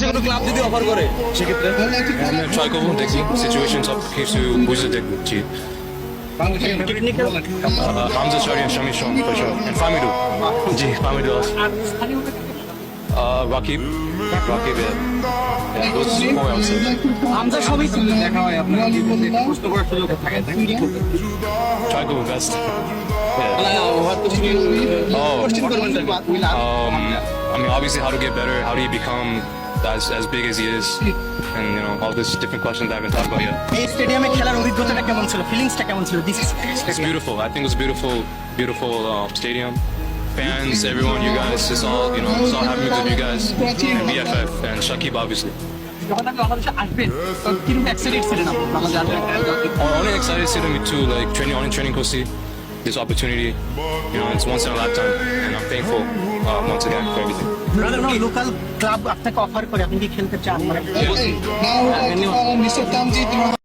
কোনো ক্লাব যদি অফার করে সেক্ষেত্রে আমি ট্রাই করবো, দেখি সিচুয়েশন সব কিছু বুঝে দেখছি। টেকনিক্যাল হামজা শাহরি and Shami Shon for sure and Famidu ji Famidu Rakib yeah those four I would say Hamza সবই কিন্তু দেখা হয় আপনার জীবনে প্রশ্ন করার সুযোগ থাকে কি করতে try to do my best yeah না হয়তো কোশ্চেন করবেন I mean obviously how to get better, how do you become as big as he is, and you know all these different questions that I've been talking about yet. এই স্টেডিয়ামে খেলার অভিজ্ঞতাটা কেমন ছিল, ফিলিংসটা কেমন ছিল? It's beautiful. I think it was beautiful stadium. Fans, everyone, you guys, it's all happy with you guys and BFF and Shakib obviously. যখন আপনি বাংলাদেশে আসবেন তখন কিরকম এক্সাইটেড ছিলেন আপনি বাংলাদেশে আসবেন? Only excited to me too, like training Kosi, this opportunity, it's once in a lifetime, and I'm thankful once again for everything. Local club আপনাকে অফার করে, আপনি কি খেলতে চান? Now, Mr. Tamjid,